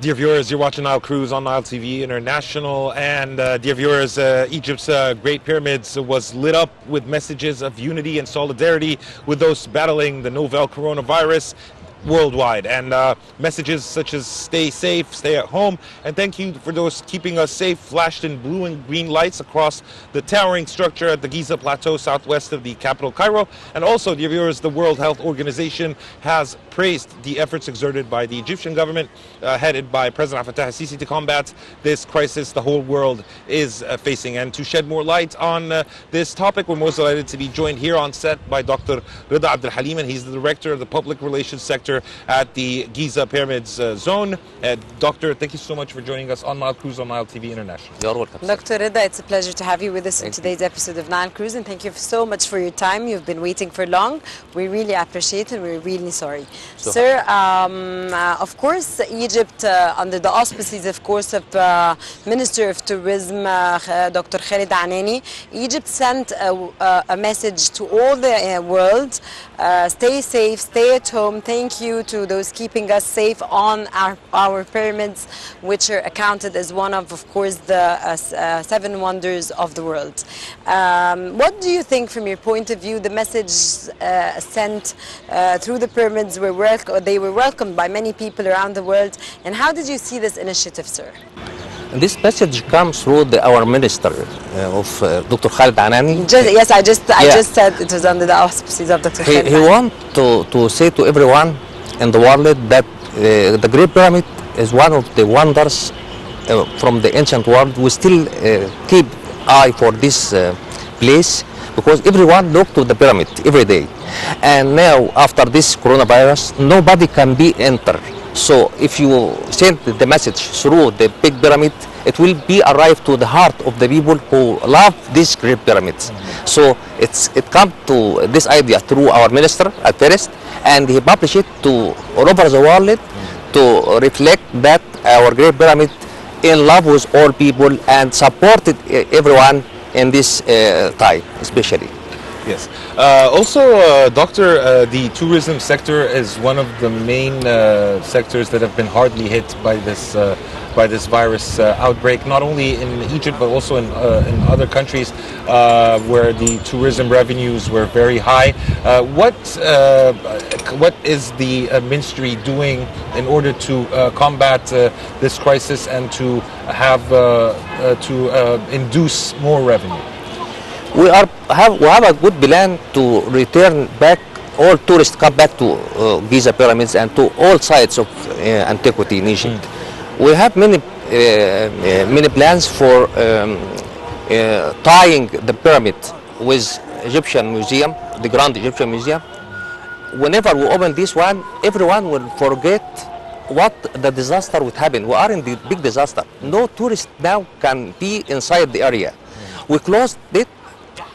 Dear viewers, you're watching Nile Cruise on Nile TV International, and dear viewers, Egypt's Great Pyramids was lit up with messages of unity and solidarity with those battling the novel coronavirus worldwide, and messages such as stay safe, stay at home, and thank you for those keeping us safe flashed in blue and green lights across the towering structure at the Giza Plateau southwest of the capital Cairo. And also, dear viewers, the World Health Organization has praised the efforts exerted by the Egyptian government headed by President Abdel al-Sisi to combat this crisis the whole world is facing. And to shed more light on this topic, we're most delighted to be joined here on set by Dr. Reda Abdel Halim, and he's the director of the public relations sector at the Giza Pyramids zone. Doctor, thank you so much for joining us on Nile Cruise on Nile TV International. You're welcome. Dr. Reda, it's a pleasure to have you with us in today's episode of Nile Cruise, and thank you so much for your time. You've been waiting for long. We really appreciate it, and we're really sorry. Sir, of course, Egypt, under the auspices, of course, of Minister of Tourism, Dr. Khalid Anani, Egypt sent a message to all the world. Stay safe, stay at home. Thank you to those keeping us safe on our pyramids, which are accounted as one of course, the 7 wonders of the world. What do you think, from your point of view, the message sent through the pyramids they were welcomed by many people around the world, and how did you see this initiative, sir? This message comes through our minister of Dr. Khalid Anani. Yes, I just said it was under the auspices of Dr. Khalid. He wants to say to everyone in the world that the Great Pyramid is one of the wonders from the ancient world. We still keep eye for this place because everyone look to the pyramid every day. And now, after this coronavirus, nobody can be enter. So if you send the message through the big pyramid, it will be arrived to the heart of the people who love these great pyramids. So it comes to this idea through our minister at first, and he published it to all over the world to reflect that our great pyramid in love with all people and supported everyone in this time, especially. Yes. Also, Doctor, the tourism sector is one of the main sectors that have been hardly hit by this virus outbreak, not only in Egypt but also in other countries where the tourism revenues were very high. What is the ministry doing in order to combat this crisis and to have induce more revenue? We have a good plan to return back, all tourists come back to Giza pyramids and to all sites of antiquity in Egypt. We have many plans for tying the pyramid with Egyptian Museum, the Grand Egyptian Museum. Whenever we open this one, everyone will forget what the disaster would happen. We are in the big disaster. No tourist now can be inside the area. We closed it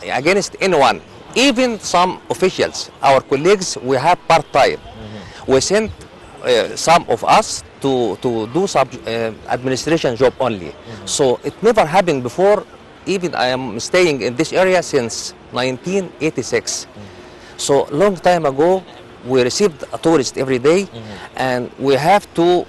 against anyone, even some officials, our colleagues, we have part-time. We sent some of us to do some administration job only. So it never happened before. Even I am staying in this area since 1986. So long time ago, we received a tourist every day, and we have to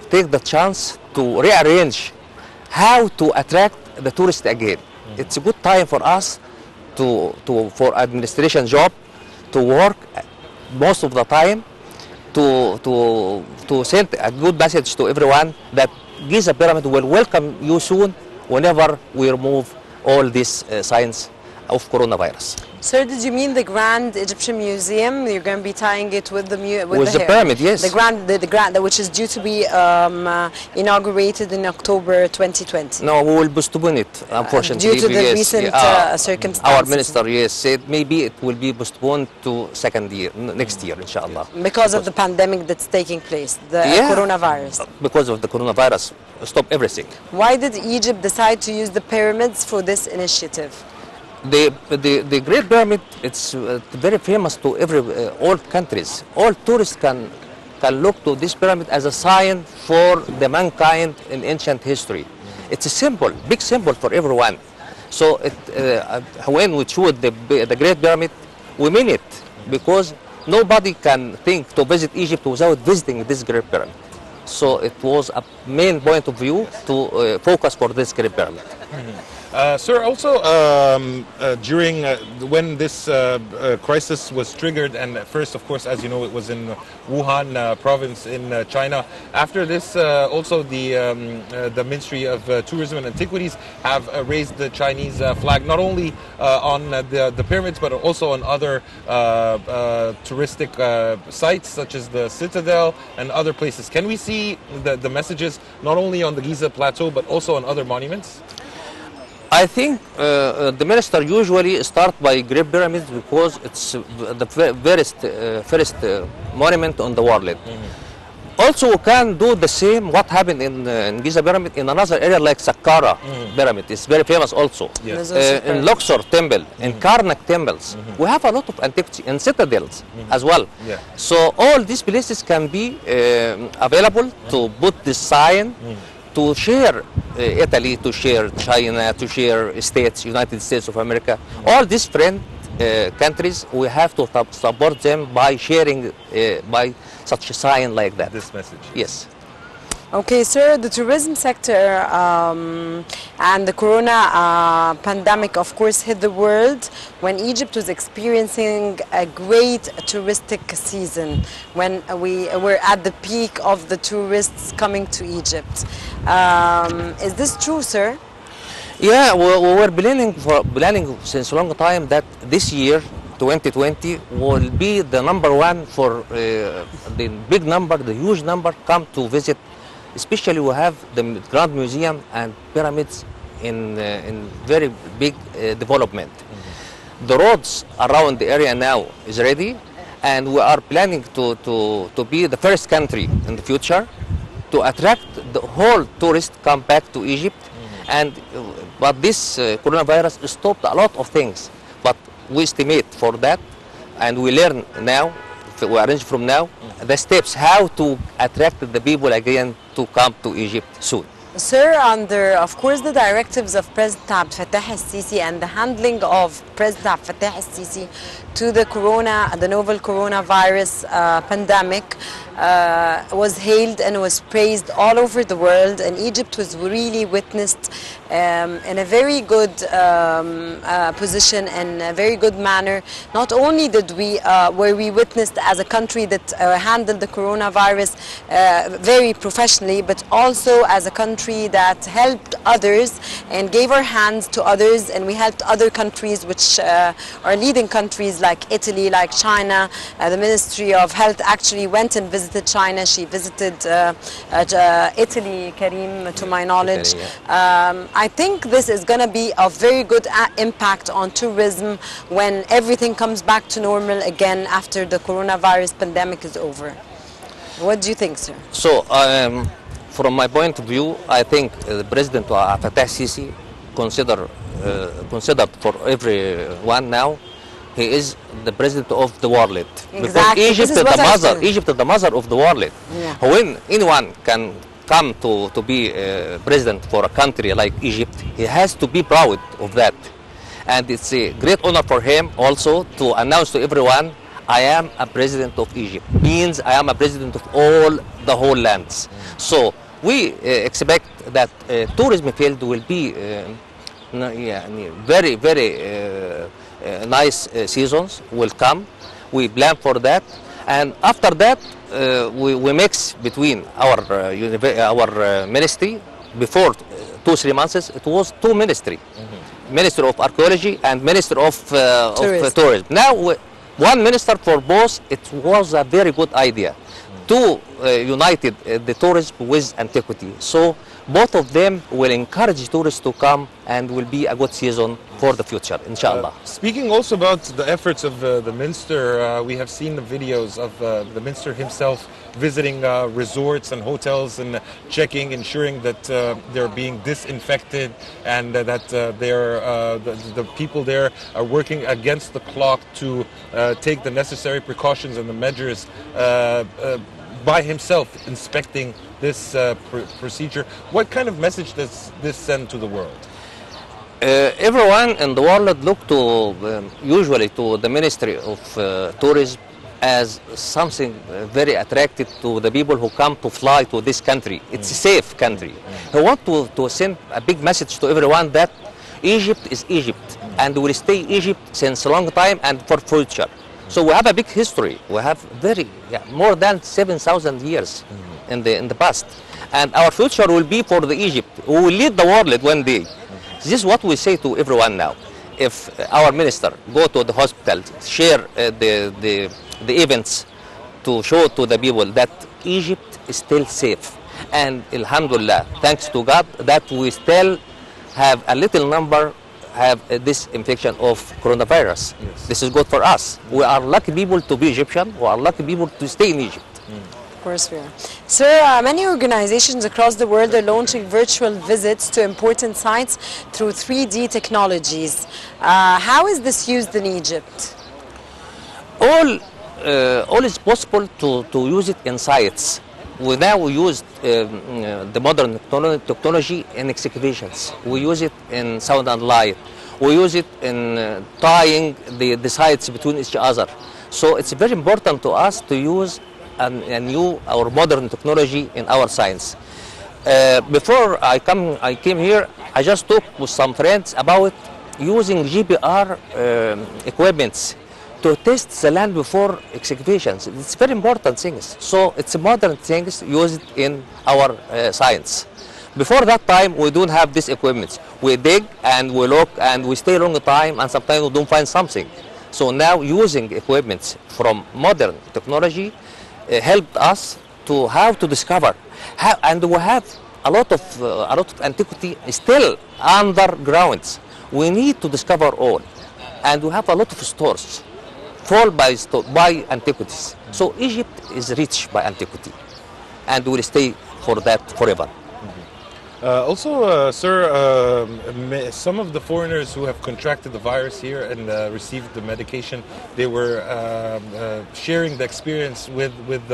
take the chance to rearrange how to attract the tourist again. It's a good time for us for administration job to work most of the time to send a good message to everyone that Giza Pyramid will welcome you soon whenever we remove all these signs of coronavirus. Sir, did you mean the Grand Egyptian Museum? You're going to be tying it with the pyramid, yes. The grand, which is due to be inaugurated in October 2020. No, we will postpone it, unfortunately. Due to the recent circumstances. Our minister, yes, said maybe it will be postponed to next year, inshallah. Because of the pandemic that's taking place, the coronavirus. Because of the coronavirus, stop everything. Why did Egypt decide to use the pyramids for this initiative? The Great Pyramid, it's very famous to all countries. All tourists can look to this pyramid as a sign for the mankind in ancient history. It's a symbol, big symbol for everyone. So when we choose the Great Pyramid, we mean it, because nobody can think to visit Egypt without visiting this Great Pyramid. So it was a main point of view to focus for this Great Pyramid. Sir, also during when this crisis was triggered, and first, of course, as you know, it was in Wuhan province in China. After this, also the Ministry of Tourism and Antiquities have raised the Chinese flag, not only on the pyramids, but also on other touristic sites, such as the Citadel and other places. Can we see the messages not only on the Giza Plateau, but also on other monuments? I think the minister usually start by Great Pyramids because it's the first monument on the world. Also, we can do the same what happened in Giza Pyramid in another area like Saqqara Pyramid. It's very famous also. Yes. In Luxor Temple, in Karnak temples. We have a lot of antiquity in citadels as well. Yeah. So all these places can be available to put this sign, to share Italy, to share China, to share States, United States of America. All these friend countries, we have to support them by sharing by such a sign like that. This message. Yes. Okay, sir, the tourism sector and the corona pandemic, of course, hit the world when Egypt was experiencing a great touristic season, when we were at the peak of the tourists coming to Egypt. Is this true, sir? Yeah, we were planning since a long time that this year, 2020, will be the #1 for the big number, the huge number come to visit. Especially we have the Grand Museum and pyramids in very big development. The roads around the area now is ready, and we are planning to be the first country in the future to attract the whole tourists come back to Egypt. And but this coronavirus stopped a lot of things. But we estimate for that, and we learn now, we arrange from now, the steps how to attract the people again to come to Egypt soon. Sir, under, of course, the directives of President Abdel Fattah al-Sisi and the handling of President Abdel Fattah al-Sisi to the novel coronavirus pandemic was hailed and was praised all over the world, and Egypt was really witnessed in a very good position and a very good manner. Not only did were we witnessed as a country that handled the coronavirus very professionally, but also as a country that helped others and gave our hands to others, and we helped other countries which are leading countries like Italy, like China. The Ministry of Health actually went and visited China. She visited Italy, Karim, to my knowledge. I think this is going to be a very good impact on tourism when everything comes back to normal again after the coronavirus pandemic is over. What do you think, sir? So, from my point of view, I think the President Fattah al-Sisi considered for everyone now. He is the president of the world. Exactly. Because Egypt is the mother of the world. Yeah. When anyone can come to be president for a country like Egypt, he has to be proud of that. And it's a great honor for him also to announce to everyone, I am a president of Egypt. Means I am a president of the whole lands. So we expect that tourism field will be very, very nice seasons will come. We plan for that, and after that we mix between our ministry. Before 2-3 months it was two ministry, Minister of Archaeology and Minister of Tourism. Now one minister for both. It was a very good idea to united the tourism with antiquity. So both of them will encourage tourists to come and will be a good season for the future, inshallah. Speaking also about the efforts of the minister, we have seen the videos of the minister himself visiting resorts and hotels and checking, ensuring that they're being disinfected and that the people there are working against the clock to take the necessary precautions and the measures by himself, inspecting this procedure. What kind of message does this send to the world? Everyone in the world look to usually to the Ministry of Tourism as something very attractive to the people who come to fly to this country. It's a safe country. I want to send a big message to everyone that Egypt is Egypt and will stay Egypt since a long time and for future. So we have a big history. We have more than 7,000 years in the past. And our future will be for the Egypt. We will lead the world one day. This is what we say to everyone now. If our minister go to the hospital, share the events to show to the people that Egypt is still safe. And alhamdulillah, thanks to God, that we still have a little number have this infection of coronavirus. Yes. This is good for us. We are lucky people to be Egyptian. We are lucky people to stay in Egypt. Of course we are. Sir, many organizations across the world are launching virtual visits to important sites through 3D technologies. How is this used in Egypt? All is possible to use it in sites. We now use the modern technology in excavations. We use it in sound and light. We use it in tying the sites between each other. So it's very important to us to use our modern technology in our science. Before I came here, I just talked with some friends about using GPR equipments to test the land before excavations. It's very important things. So it's modern things used in our science. Before that time, we don't have this equipment. We dig and we look and we stay a long time and sometimes we don't find something. So now using equipment from modern technology helped us to how to discover. And we have a lot of antiquity still underground. We need to discover all. And we have a lot of stores full by antiquities. So Egypt is rich by antiquity and will stay for that forever. Sir, some of the foreigners who have contracted the virus here and received the medication, they were sharing the experience with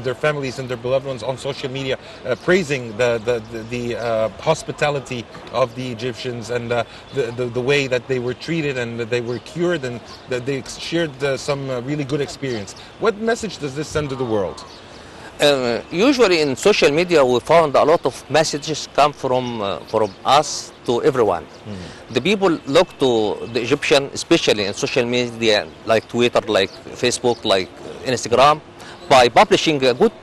their families and their beloved ones on social media, praising the hospitality of the Egyptians and the way that they were treated and that they were cured, and that they shared some really good experience. What message does this send to the world? Usually in social media we found a lot of messages come from us to everyone. The people look to the Egyptian, especially in social media like Twitter, like Facebook, like Instagram, by publishing good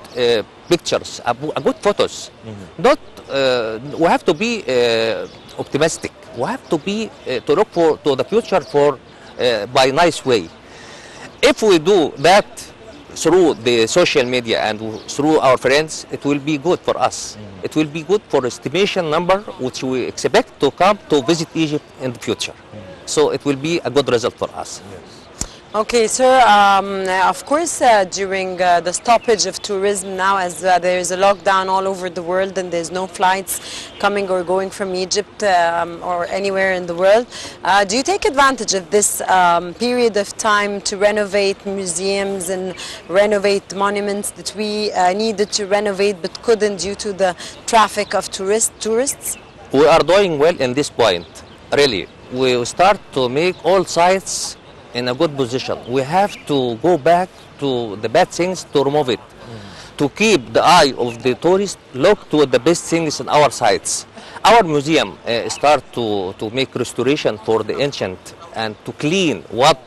pictures, good photos. Not we have to be optimistic. We have to be to look to the future by nice way. If we do that through the social media and through our friends, it will be good for us. It will be good for estimation number which we expect to come to visit Egypt in the future. So it will be a good result for us. Okay, sir, of course during the stoppage of tourism now, as there is a lockdown all over the world and there's no flights coming or going from Egypt or anywhere in the world, do you take advantage of this period of time to renovate museums and renovate monuments that we needed to renovate but couldn't due to the traffic of tourists? We are doing well in this point, really. We start to make all sites in a good position. We have to go back to the bad things to remove it. To keep the eye of the tourist look to the best things in our sites. Our museum start to make restoration for the ancient and to clean what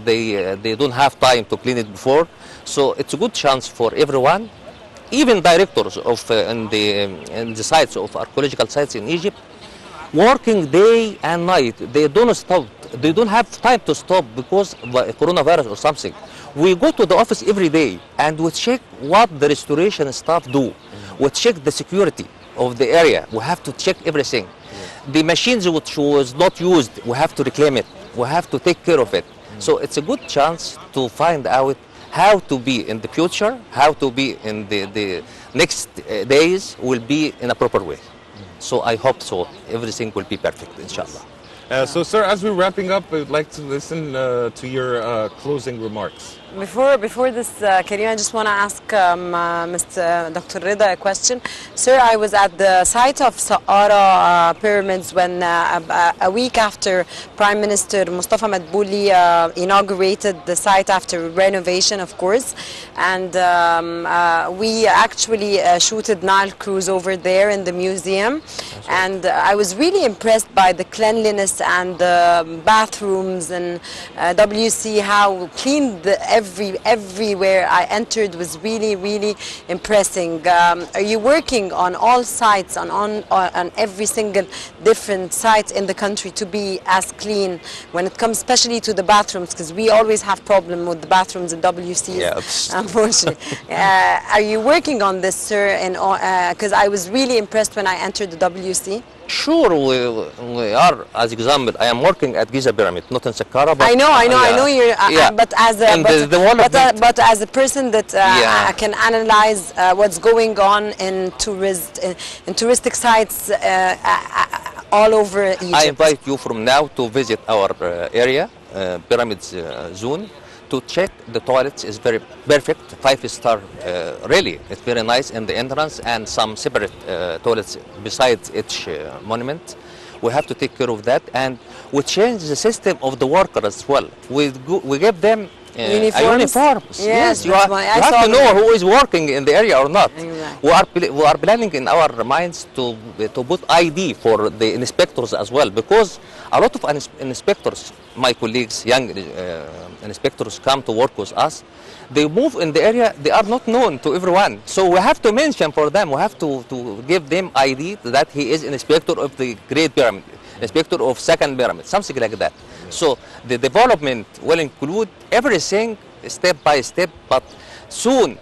they don't have time to clean it before. So it's a good chance for everyone, even directors of in the sites of archaeological sites in Egypt, working day and night. They don't stop. They don't have time to stop because of coronavirus or something. We go to the office every day and we check what the restoration staff do. We check the security of the area. We have to check everything. The machines which was not used, we have to reclaim it. We have to take care of it. So it's a good chance to find out how to be in the future, how to be in the next days will be in a proper way. So I hope so. Everything will be perfect, inshallah. So, sir, as we're wrapping up, I would like to listen to your closing remarks. Before this, Karim, I just want to ask Mr. Dr. Reda a question. Sir, I was at the site of Saqqara pyramids when a week after Prime Minister Mustafa Madbouli inaugurated the site after renovation, of course, and we actually shooted Nile cruise over there in the museum, and I was really impressed by the cleanliness and the bathrooms and WC, how clean everywhere I entered was really impressing. Are you working on all sites, on every single different site in the country to be as clean when it comes especially to the bathrooms, because we always have problem with the bathrooms and WCs, unfortunately. Are you working on this, sir? Because I was really impressed when I entered the WC. Sure, we are. As example, I am working at Giza Pyramid, not in Saqqara. But I know you're. But as a but as a person that can analyze what's going on in touristic sites all over Egypt. I invite you from now to visit our area, Pyramids Zone, to check the toilets. Is very perfect, 5-star, really. It's very nice in the entrance, and some separate toilets besides each monument. We have to take care of that, and we change the system of the workers as well. We give them uniforms. Yes, you have to know who is working in the area or not. Exactly. We are planning in our minds to put ID for the inspectors as well, because a lot of inspectors, my colleagues, young inspectors, come to work with us. They move in the area, they are not known to everyone. So we have to mention for them, we have to give them ID that he is inspector of the Great Pyramid, inspector of Second Pyramid, something like that. So the development will include everything step by step, but soon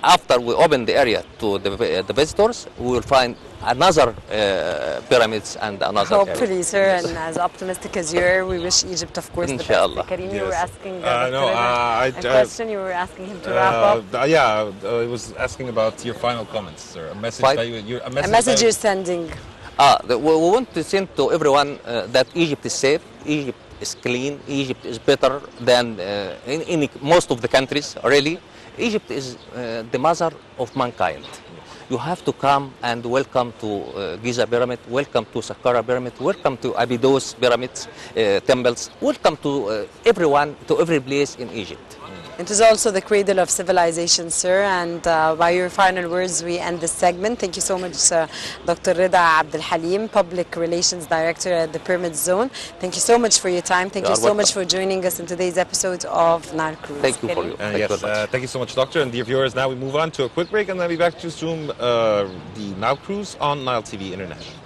after we open the area to the visitors, we will find another pyramids and another hopefully, sir, and as optimistic as you are, we wish Egypt, of course, Inshallah. the best. Karim, you were asking a question, you were asking him to wrap up. Yeah, I was asking about your final comments, sir. A message you're sending. We want to send to everyone that Egypt is safe, Egypt is clean, Egypt is better than in most of the countries, really. Egypt is the mother of mankind. You have to come and welcome to Giza Pyramid, welcome to Saqqara Pyramid, welcome to Abydos pyramids, temples, welcome to everyone, to every place in Egypt. It is also the cradle of civilization, sir, and by your final words, we end this segment. Thank you so much, Dr. Reda Abdel Halim, Public Relations Director at the Pyramid Zone. Thank you so much for your time. Thank you so much for joining us in today's episode of Nile Cruise. Thank you for you. Thank you so much, Doctor. And dear viewers, now we move on to a quick break, and then we'll be back to resume the Nile Cruise on Nile TV International.